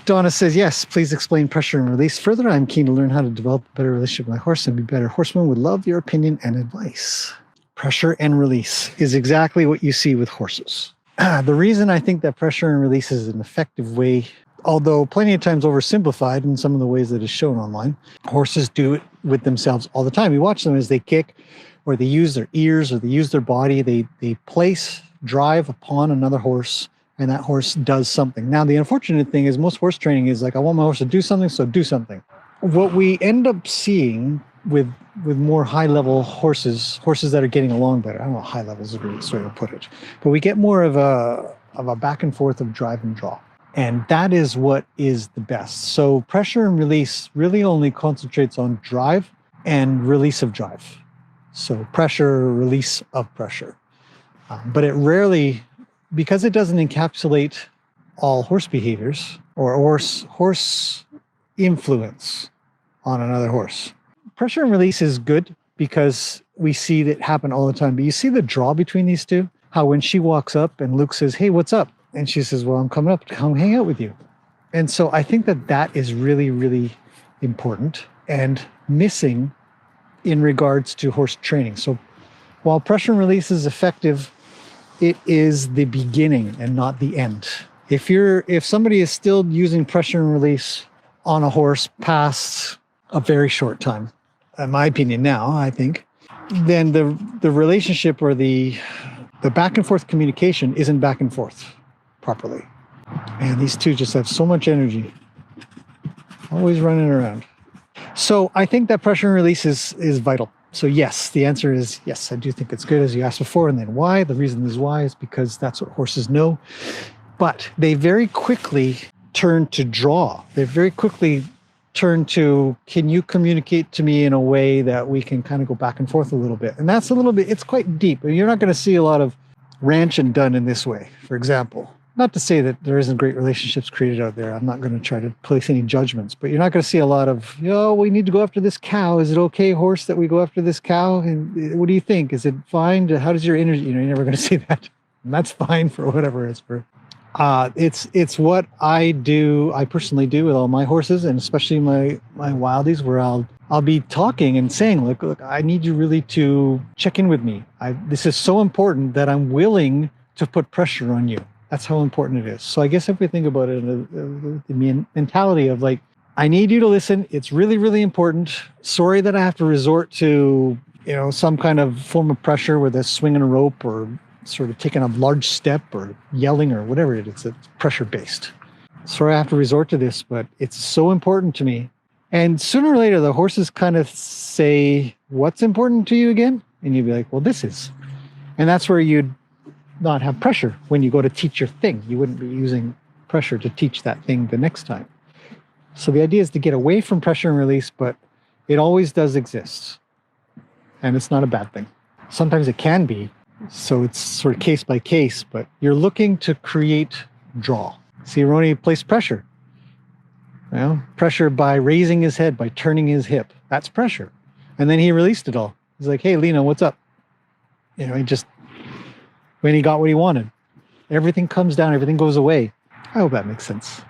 Donna says, yes, please explain pressure and release further. I'm keen to learn how to develop a better relationship with my horse and be a better horseman. Would love your opinion and advice. Pressure and release is exactly what you see with horses. The reason I think that pressure and release is an effective way, although plenty of times oversimplified in some of the ways that is shown online, horses do it with themselves all the time. You watch them as they kick, or they use their ears, or they use their body. They place drive upon another horse, and that horse does something. Now, the unfortunate thing is most horse training is like, I want my horse to do something, so do something. What we end up seeing with more high-level horses that are getting along better, I don't know, high level is a great way to put it, but we get more of a back and forth of drive and draw. And that is what is the best. So pressure and release really only concentrates on drive and release of drive. So pressure, release of pressure. But it rarely, because it doesn't encapsulate all horse behaviors or horse influence on another horse. Pressure and release is good because we see that happen all the time. But you see the draw between these two? How when she walks up and Luke says, hey, what's up? And she says, well, I'm coming up to come hang out with you. And so I think that is really, really important and missing in regards to horse training. So while pressure and release is effective, it is the beginning and not the end. If somebody is still using pressure and release on a horse past a very short time, in my opinion now, I think, then the relationship or the back and forth communication isn't back and forth properly. And these two just have so much energy, always running around. So I think that pressure and release is vital. So yes, the answer is yes, I do think it's good, as you asked before. And then why? The reason is why is because that's what horses know. But they very quickly turn to draw. They very quickly turn to, can you communicate to me in a way that we can kind of go back and forth a little bit? And that's a little bit, it's quite deep. You're not going to see a lot of ranch and done in this way, for example. Not to say that there isn't great relationships created out there. I'm not going to try to place any judgments, but you're not going to see a lot of, we need to go after this cow. Is it okay, horse, that we go after this cow? And what do you think? Is it fine? How does your energy, you're never going to see that. And that's fine for whatever it's for. It's what I do. I personally do with all my horses, and especially my wildies, where I'll be talking and saying, look, I need you really to check in with me. This is so important that I'm willing to put pressure on you. That's how important it is. So I guess if we think about it, the mentality of like, I need you to listen. It's really, really important. Sorry that I have to resort to, some kind of form of pressure, whether it's swinging a rope or sort of taking a large step or yelling or whatever it is. It's pressure based. Sorry I have to resort to this, but it's so important to me. And sooner or later, the horses kind of say, what's important to you again? And you'd be like, well, this is. And that's where you'd not have pressure when you go to teach your thing. You wouldn't be using pressure to teach that thing the next time. So the idea is to get away from pressure and release, but it always does exist. And it's not a bad thing. Sometimes it can be. So it's sort of case by case, but you're looking to create draw. See, Ronnie placed pressure. Pressure by raising his head, by turning his hip. That's pressure. And then he released it all. He's like, hey, Lena, what's up? When he got what he wanted. Everything comes down, everything goes away. I hope that makes sense.